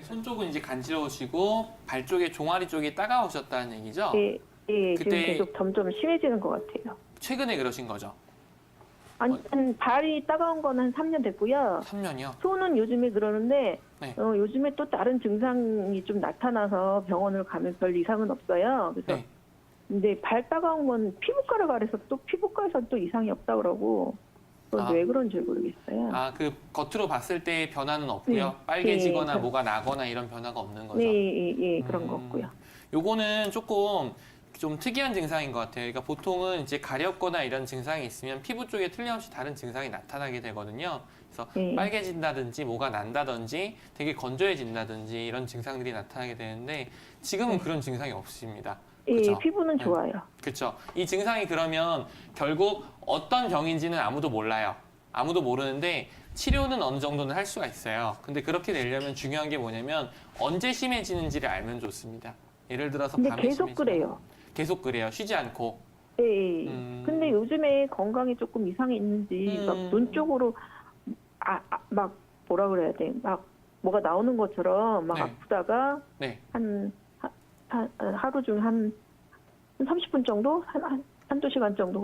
손 쪽은 이제 간지러우시고 발 쪽에 종아리 쪽이 따가우셨다는 얘기죠? 예, 예, 지금 그때 계속 점점 심해지는 것 같아요. 최근에 그러신 거죠? 아니, 발이 따가운 거는 한 3년 됐고요. 3년이요? 손은 요즘에 그러는데 네. 요즘에 또 다른 증상이 좀 나타나서 병원을 가면 별 이상은 없어요. 그래서 네. 근데 발 따가운 건 피부과를 가래서 또 피부과에서 또 이상이 없다 그러고 그건 아. 왜 그런지 모르겠어요. 아, 그 겉으로 봤을 때 변화는 없고요. 네. 빨개지거나 네. 뭐가 나거나 이런 변화가 없는 거죠. 네, 예, 그런 거 없고요. 요거는 조금 좀 특이한 증상인 것 같아요. 그러니까 보통은 이제 가렵거나 이런 증상이 있으면 피부 쪽에 틀림없이 다른 증상이 나타나게 되거든요. 그래서 네. 빨개진다든지 뭐가 난다든지 되게 건조해진다든지 이런 증상들이 나타나게 되는데 지금은 네. 그런 증상이 없으십니다. 예, 그죠? 피부는 네. 좋아요. 그렇죠. 이 증상이 그러면 결국 어떤 병인지는 아무도 몰라요. 아무도 모르는데 치료는 어느 정도는 할 수가 있어요. 근데 그렇게 되려면 중요한 게 뭐냐면 언제 심해지는지를 알면 좋습니다. 예를 들어서 근데 밤에 계속 심해지면 그래요. 계속 그래요. 쉬지 않고. 예, 예. 근데 음, 요즘에 건강이 조금 이상이 있는지 막 눈 쪽으로 막 뭐라 그래야 돼? 막 뭐가 나오는 것처럼 막 네. 아프다가 네. 하루 중에 한 30분 정도? 한두 시간 정도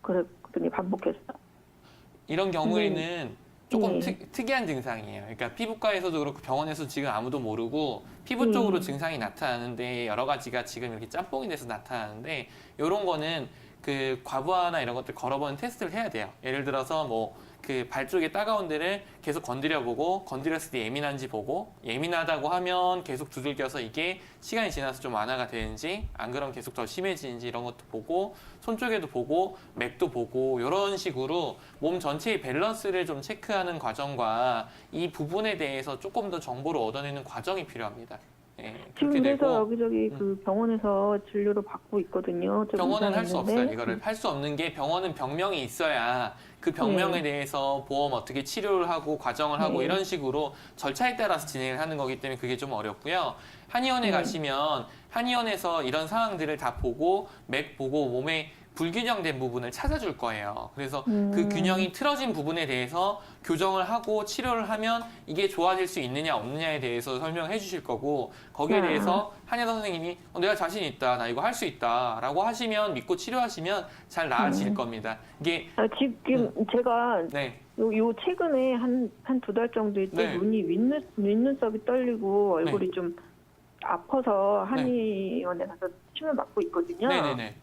그랬더니 반복했어. 이런 경우에는 조금 예. 특이한 증상이에요. 그러니까 피부과에서도 그렇고 병원에서 지금 아무도 모르고 피부 쪽으로 예. 증상이 나타나는데 여러 가지가 지금 이렇게 짬뽕이 돼서 나타나는데 이런 거는 그 과부하나 이런 것들 걸어보는 테스트를 해야 돼요. 예를 들어서 뭐 그 발 쪽에 따가운 데를 계속 건드려 보고 건드렸을 때 예민한지 보고 예민하다고 하면 계속 두들겨서 이게 시간이 지나서 좀 완화가 되는지 안 그러면 계속 더 심해지는지 이런 것도 보고 손 쪽에도 보고 맥도 보고 이런 식으로 몸 전체의 밸런스를 좀 체크하는 과정과 이 부분에 대해서 조금 더 정보를 얻어내는 과정이 필요합니다. 예, 지금 그렇게 그래서 되고 여기저기 그 병원에서 진료를 받고 있거든요. 좀 병원은 이상이 할 수 없어요. 있는데. 이거를 할 수 없는 게 병원은 병명이 있어야 그 병명에 네. 대해서 보험 어떻게 치료를 하고 과정을 하고 네. 이런 식으로 절차에 따라서 진행을 하는 거기 때문에 그게 좀 어렵고요. 한의원에 네. 가시면 한의원에서 이런 상황들을 다 보고 맥 보고 몸에 불균형된 부분을 찾아줄 거예요. 그래서 그 균형이 틀어진 부분에 대해서 교정을 하고 치료를 하면 이게 좋아질 수 있느냐 없느냐에 대해서 설명해 주실 거고 거기에 대해서 한의사 선생님이 내가 자신 있다, 나 이거 할 수 있다 라고 하시면 믿고 치료하시면 잘 나아질 겁니다. 이게 지금 제가 네, 요 최근에 한 두 달 정도 또 네. 눈이 윗눈썹이 떨리고 네. 얼굴이 좀 아파서 네. 한의원에 가서 치료 받고 있거든요. 네네네.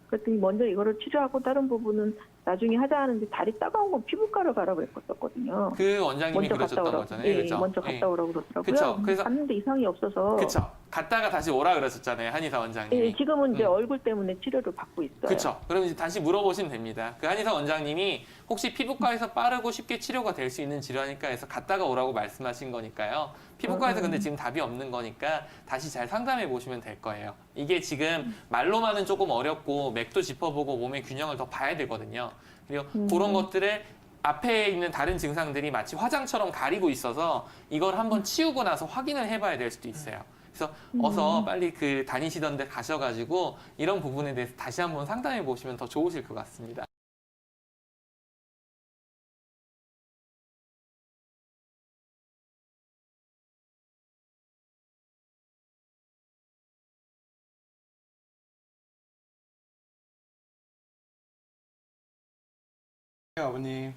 그랬더니 먼저 이거를 치료하고 다른 부분은 나중에 하자 하는데 다리 따가운 건 피부과를 가라고 했었거든요. 그 원장님이 먼저 갔다 그러셨던 오라고. 거잖아요. 예, 그죠? 먼저 예. 갔다 오라고 그러더라고요. 그쵸. 그래서 갔는데 이상이 없어서. 그쵸. 갔다가 다시 오라 그러셨잖아요. 한의사 예, 원장님이. 지금은 이제 얼굴 때문에 치료를 받고 있어요. 그쵸. 그럼 이제 다시 물어보시면 됩니다. 그 한의사 원장님이 혹시 피부과에서 빠르고 쉽게 치료가 될 수 있는 질환일까 해서 갔다가 오라고 말씀하신 거니까요. 피부과에서 근데 지금 답이 없는 거니까 다시 잘 상담해 보시면 될 거예요. 이게 지금 말로만은 조금 어렵고 맥도 짚어보고 몸의 균형을 더 봐야 되거든요. 그리고 그런 것들을 앞에 있는 다른 증상들이 마치 화장처럼 가리고 있어서 이걸 한번 치우고 나서 확인을 해봐야 될 수도 있어요. 그래서 어서 빨리 그 다니시던 데 가셔가지고 이런 부분에 대해서 다시 한번 상담해 보시면 더 좋으실 것 같습니다. 네, 아버님.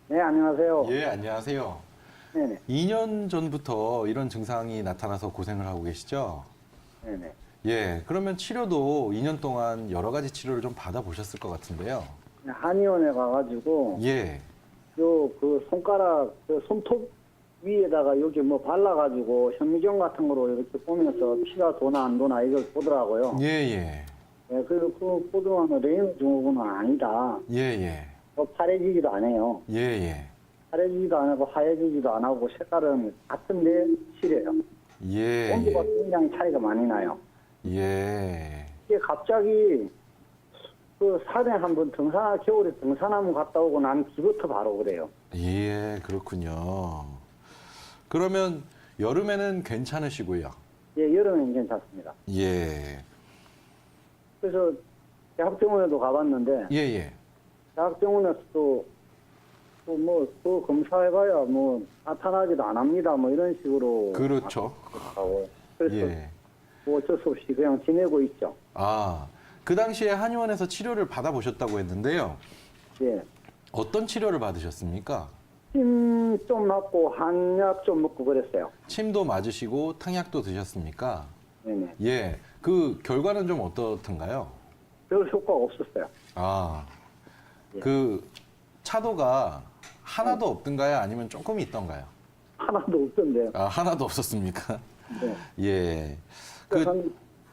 네, 안녕하세요. 예, 안녕하세요. 네네, 2년 전부터 이런 증상이 나타나서 고생을 하고 계시죠? 네네. 예, 그러면 치료도 2년 동안 여러 가지 치료를 좀 받아보셨을 것 같은데요. 한의원에 가가지고, 예, 그 손가락, 그 손톱 위에다가 여기 뭐 발라가지고 현미경 같은 거로 이렇게 보면서 피가 도나 안 도나 이걸 보더라고요. 예, 예, 네, 그 보더라고요. 레인 증후군은 아니다. 예, 예, 파래지기도 안 해요. 예, 예, 파래지기도 안 하고 하얘지기도 안 하고 색깔은 같은데 실해요. 예, 온도가 굉장히 차이가 많이 나요. 예, 이게 갑자기 그 산에 한번 겨울에 등산하면 갔다 오고 난 뒤부터 바로 그래요. 예, 그렇군요. 그러면 여름에는 괜찮으시고요. 예, 여름엔 괜찮습니다. 예, 그래서 대학병원에도 가봤는데 예, 예, 대학병원에서도 그 검사해봐야 뭐 나타나지도 안 합니다. 뭐 이런 식으로 그렇죠. 하고 그래서 예. 뭐 어쩔 수 없이 그냥 지내고 있죠. 아, 그 당시에 한의원에서 치료를 받아보셨다고 했는데요. 예. 어떤 치료를 받으셨습니까? 침 좀 맞고 한약 좀 먹고 그랬어요. 침도 맞으시고 탕약도 드셨습니까? 네네. 예. 그 결과는 좀 어떻던가요? 별 효과가 없었어요. 아, 예. 그 차도가 하나도 없던가요? 아니면 조금 있던가요? 하나도 없던데. 아, 하나도 없었습니까? 네. 예. 한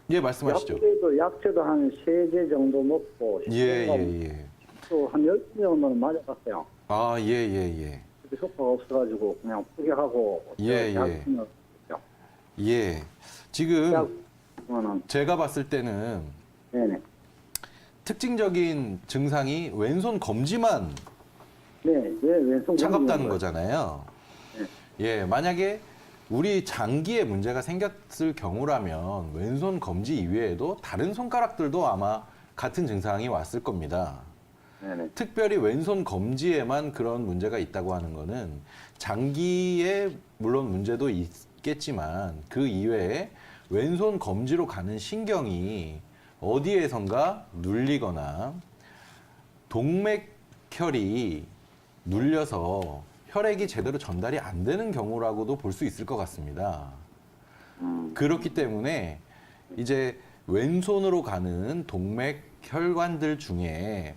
예, 말씀하시죠. 약재도 한 3제 정도 먹고 예, 예, 예. 또한 10개 정도는 맞아봤어요. 아, 예, 예, 예. 근데 효과가 없어가지고 그냥 포기하고 예, 예. 약을 예. 지금 약은 제가 봤을 때는 네네. 특징적인 증상이 왼손 검지만 네, 왼손 차갑다는 거잖아요. 예, 만약에 우리 장기에 문제가 생겼을 경우라면 왼손 검지 이외에도 다른 손가락들도 아마 같은 증상이 왔을 겁니다. 네네. 특별히 왼손 검지에만 그런 문제가 있다고 하는 거는 장기에 물론 문제도 있겠지만 그 이외에 왼손 검지로 가는 신경이 어디에선가 눌리거나 동맥혈이 눌려서 혈액이 제대로 전달이 안 되는 경우라고도 볼 수 있을 것 같습니다. 그렇기 때문에 이제 왼손으로 가는 동맥 혈관들 중에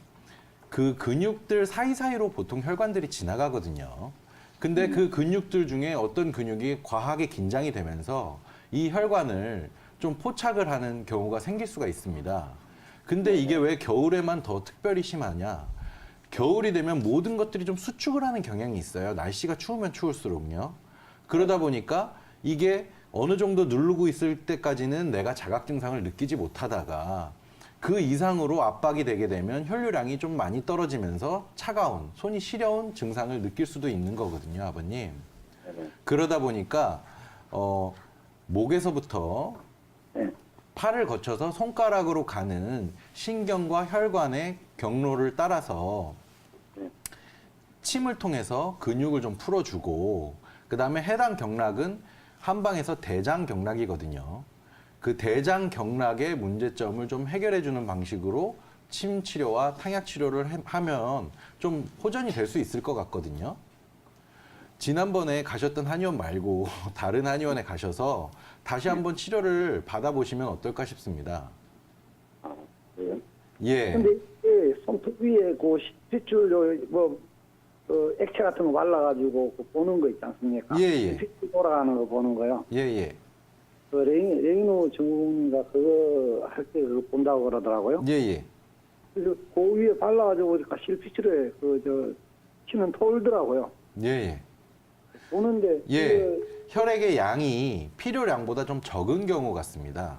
그 근육들 사이사이로 보통 혈관들이 지나가거든요. 근데 그 근육들 중에 어떤 근육이 과하게 긴장이 되면서 이 혈관을 좀 포착을 하는 경우가 생길 수가 있습니다. 근데 이게 왜 겨울에만 더 특별히 심하냐? 겨울이 되면 모든 것들이 좀 수축을 하는 경향이 있어요. 날씨가 추우면 추울수록요. 그러다 보니까 이게 어느 정도 누르고 있을 때까지는 내가 자각 증상을 느끼지 못하다가 그 이상으로 압박이 되게 되면 혈류량이 좀 많이 떨어지면서 차가운, 손이 시려운 증상을 느낄 수도 있는 거거든요, 아버님. 네네. 그러다 보니까 목에서부터 네. 팔을 거쳐서 손가락으로 가는 신경과 혈관의 경로를 따라서 네. 침을 통해서 근육을 좀 풀어주고 그 다음에 해당 경락은 한방에서 대장 경락이거든요. 그 대장 경락의 문제점을 좀 해결해 주는 방식으로 침 치료와 탕약 치료를 하면 좀 호전이 될 수 있을 것 같거든요. 지난번에 가셨던 한의원 말고 다른 한의원에 가셔서 다시 한번 치료를 받아보시면 어떨까 싶습니다. 아, 그래요? 예. 근데 이게 손톱 위에 그 핏줄 액체 같은 거 발라가지고 그 보는 거 있지 않습니까? 예, 예. 핏줄 돌아가는 거 보는 거요. 예, 예. 그 레이노 전문가 그거 할 때 그거 본다고 그러더라고요. 예, 예. 그래서 그 위에 발라가지고 보니까 실핏줄에 치면 돌더라고요. 예, 예. 보는데 예. 혈액의 양이 필요량보다 좀 적은 경우 같습니다.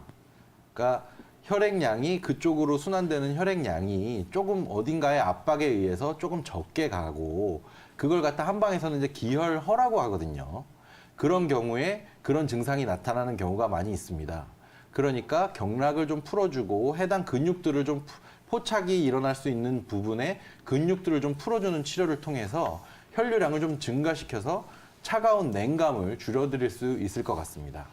그러니까 혈액량이 그쪽으로 순환되는 혈액량이 조금 어딘가의 압박에 의해서 조금 적게 가고 그걸 갖다 한방에서는 이제 기혈허라고 하거든요. 그런 경우에 그런 증상이 나타나는 경우가 많이 있습니다. 그러니까 경락을 좀 풀어주고 해당 근육들을 좀 포착이 일어날 수 있는 부분에 근육들을 좀 풀어주는 치료를 통해서 혈류량을 좀 증가시켜서 차가운 냉감을 줄여드릴 수 있을 것 같습니다.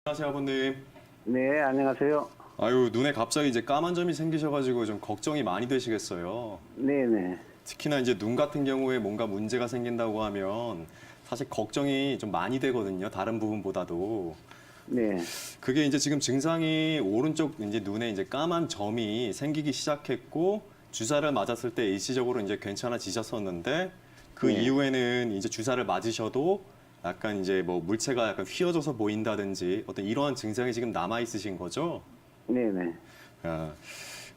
안녕하세요, 아버님. 네, 안녕하세요. 아유, 눈에 갑자기 이제 까만 점이 생기셔가지고 좀 걱정이 많이 되시겠어요. 네네. 특히나 이제 눈 같은 경우에 뭔가 문제가 생긴다고 하면 사실 걱정이 좀 많이 되거든요. 다른 부분보다도. 네. 그게 이제 지금 증상이 오른쪽 이제 눈에 이제 까만 점이 생기기 시작했고 주사를 맞았을 때 일시적으로 이제 괜찮아지셨었는데 그 네. 이후에는 이제 주사를 맞으셔도 약간 이제 뭐 물체가 약간 휘어져서 보인다든지 어떤 이러한 증상이 지금 남아 있으신 거죠? 네네. 아,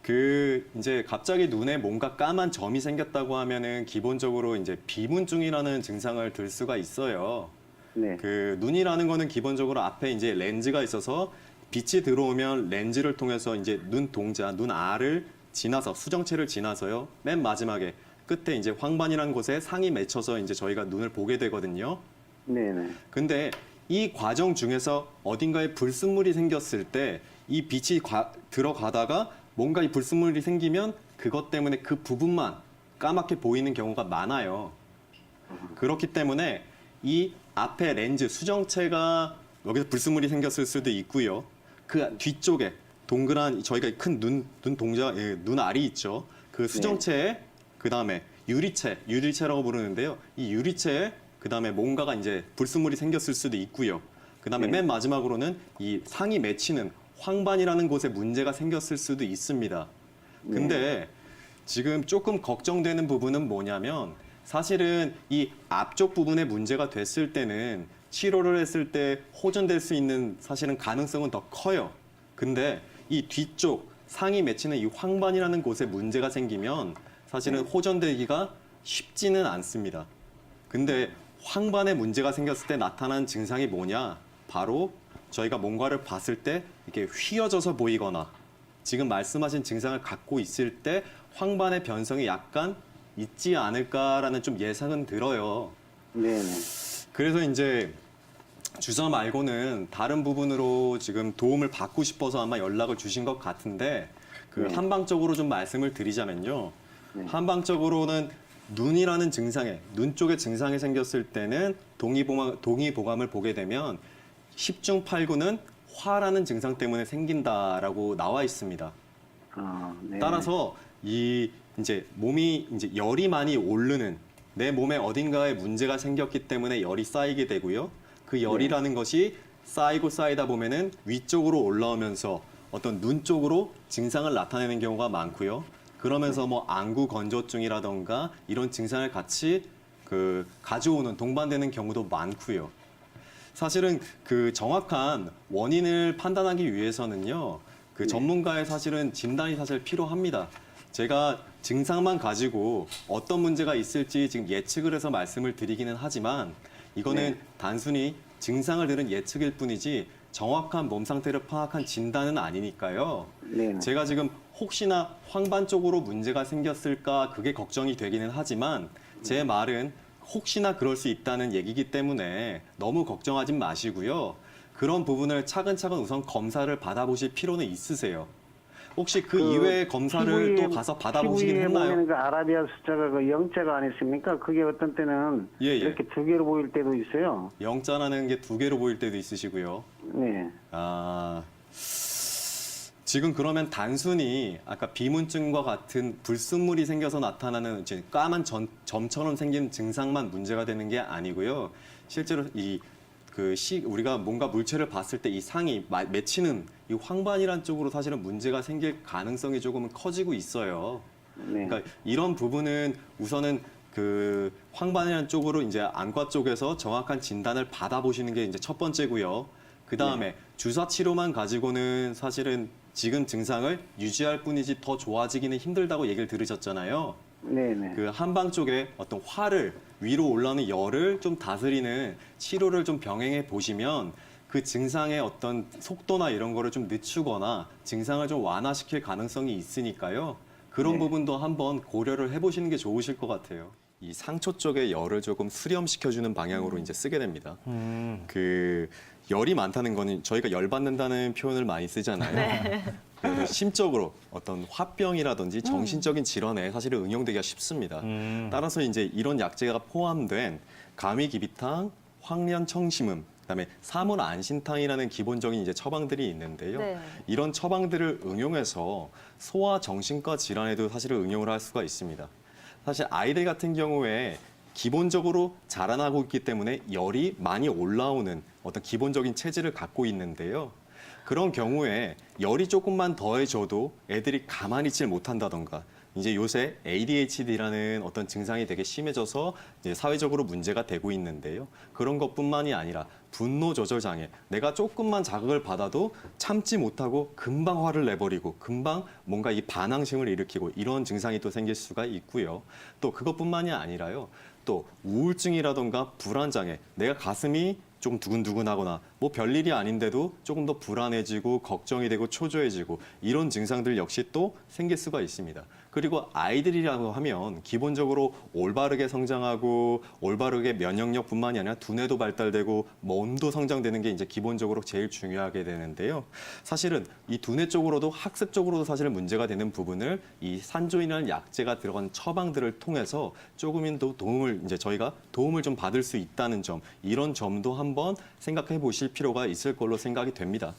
그 이제 갑자기 눈에 뭔가 까만 점이 생겼다고 하면은 기본적으로 이제 비문증이라는 증상을 들 수가 있어요. 네. 그 눈이라는 거는 기본적으로 앞에 이제 렌즈가 있어서 빛이 들어오면 렌즈를 통해서 이제 눈 동자, 눈 알을 지나서 수정체를 지나서요. 맨 마지막에 끝에 이제 황반이라는 곳에 상이 맺혀서 이제 저희가 눈을 보게 되거든요. 네네. 근데 이 과정 중에서 어딘가에 불순물이 생겼을 때 이 빛이 들어가다가 뭔가 이 불순물이 생기면 그것 때문에 그 부분만 까맣게 보이는 경우가 많아요. 그렇기 때문에 이 앞에 렌즈 수정체가 여기서 불순물이 생겼을 수도 있고요. 그 뒤쪽에 동그란 저희가 큰 눈알이 있죠. 그 수정체에 그다음에 유리체라고 부르는데요. 이 유리체에 그다음에 뭔가가 이제 불순물이 생겼을 수도 있고요. 그다음에 맨 마지막으로는 이 상이 맺히는 황반이라는 곳에 문제가 생겼을 수도 있습니다. 근데 지금 조금 걱정되는 부분은 뭐냐면 사실은 이 앞쪽 부분에 문제가 됐을 때는 치료를 했을 때 호전될 수 있는 사실은 가능성은 더 커요. 근데 이 뒤쪽 상이 맺히는 이 황반이라는 곳에 문제가 생기면 사실은 호전되기가 쉽지는 않습니다. 근데 황반에 문제가 생겼을 때 나타나는 증상이 뭐냐? 바로 저희가 뭔가를 봤을 때 이렇게 휘어져서 보이거나 지금 말씀하신 증상을 갖고 있을 때 황반의 변성이 약간 있지 않을까라는 좀 예상은 들어요. 네네. 그래서 이제 주사 말고는 다른 부분으로 지금 도움을 받고 싶어서 아마 연락을 주신 것 같은데 그 한방적으로 좀 말씀을 드리자면요. 한방적으로는 눈이라는 증상에 눈 쪽에 증상이 생겼을 때는 동의보감을 보게 되면 10중 8구는 화라는 증상 때문에 생긴다라고 나와 있습니다. 네. 따라서 이 이제 몸이 이제 열이 많이 오르는 내 몸에 어딘가에 문제가 생겼기 때문에 열이 쌓이게 되고요. 그 열이라는 것이 쌓이고 쌓이다 보면은 위쪽으로 올라오면서 어떤 눈 쪽으로 증상을 나타내는 경우가 많고요. 그러면서 뭐 안구 건조증이라던가 이런 증상을 같이 가져오는 동반되는 경우도 많고요. 사실은 그 정확한 원인을 판단하기 위해서는요, 그 전문가의 사실은 진단이 사실 필요합니다. 제가 증상만 가지고 어떤 문제가 있을지 지금 예측을 해서 말씀을 드리기는 하지만 이거는 단순히 증상을 들은 예측일 뿐이지 정확한 몸 상태를 파악한 진단은 아니니까요. 네네. 제가 지금 혹시나 황반 쪽으로 문제가 생겼을까 그게 걱정이 되기는 하지만 제 말은 혹시나 그럴 수 있다는 얘기이기 때문에 너무 걱정하진 마시고요. 그런 부분을 차근차근 우선 검사를 받아보실 필요는 있으세요. 혹시 그 이외의 검사를 또 가서 받아보시긴 했나요? 보면 그 아라비아 숫자가 그 영자가 아니십니까? 그게 어떤 때는 예. 이렇게 두 개로 보일 때도 있어요. 영자라는 게 두 개로 보일 때도 있으시고요. 네. 지금 그러면 단순히 아까 비문증과 같은 불순물이 생겨서 나타나는 이제 까만 점처럼 생긴 증상만 문제가 되는 게 아니고요. 실제로 우리가 뭔가 물체를 봤을 때 이 상이 맺히는 이 황반이란 쪽으로 사실은 문제가 생길 가능성이 조금은 커지고 있어요. 네. 그러니까 이런 부분은 우선은 그 황반이라는 쪽으로 이제 안과 쪽에서 정확한 진단을 받아보시는 게 이제 첫 번째고요. 그 다음에 주사 치료만 가지고는 사실은 지금 증상을 유지할 뿐이지 더 좋아지기는 힘들다고 얘기를 들으셨잖아요. 네네. 그 한방 쪽에 어떤 화를 위로 올라오는 열을 좀 다스리는 치료를 좀 병행해 보시면 그 증상의 어떤 속도나 이런 거를 좀 늦추거나 증상을 좀 완화시킬 가능성이 있으니까요. 그런 부분도 한번 고려를 해보시는 게 좋으실 것 같아요. 이 상처 쪽에 열을 조금 수렴시켜주는 방향으로 이제 쓰게 됩니다. 그 열이 많다는 거는 저희가 열 받는다는 표현을 많이 쓰잖아요. 그래서 심적으로 어떤 화병이라든지 정신적인 질환에 사실은 응용되기가 쉽습니다. 따라서 이제 이런 약재가 포함된 가미기비탕, 황련청심음, 그다음에 사문안신탕이라는 기본적인 이제 처방들이 있는데요. 네. 이런 처방들을 응용해서 소아 정신과 질환에도 사실은 응용을 할 수가 있습니다. 사실 아이들 같은 경우에 기본적으로 자라나고 있기 때문에 열이 많이 올라오는 어떤 기본적인 체질을 갖고 있는데요. 그런 경우에 열이 조금만 더해져도 애들이 가만히 있질 못한다던가 이제 요새 ADHD라는 어떤 증상이 되게 심해져서 이제 사회적으로 문제가 되고 있는데요. 그런 것뿐만이 아니라 분노 조절 장애. 내가 조금만 자극을 받아도 참지 못하고 금방 화를 내버리고 금방 뭔가 이 반항심을 일으키고 이런 증상이 또 생길 수가 있고요. 또 그것뿐만이 아니라요. 또 우울증이라던가 불안 장애. 내가 가슴이 좀 두근두근하거나 뭐 별일이 아닌데도 조금 더 불안해지고 걱정이 되고 초조해지고 이런 증상들 역시 또 생길 수가 있습니다. 그리고 아이들이라고 하면 기본적으로 올바르게 성장하고 올바르게 면역력뿐만이 아니라 두뇌도 발달되고 몸도 성장되는 게 이제 기본적으로 제일 중요하게 되는데요. 사실은 이 두뇌 쪽으로도 학습적으로도 사실 문제가 되는 부분을 이 산조인이라는 약재가 들어간 처방들을 통해서 조금이라도 도움을 이제 저희가 도움을 좀 받을 수 있다는 점, 이런 점도 한번 생각해 보실 필요가 있을 걸로 생각이 됩니다.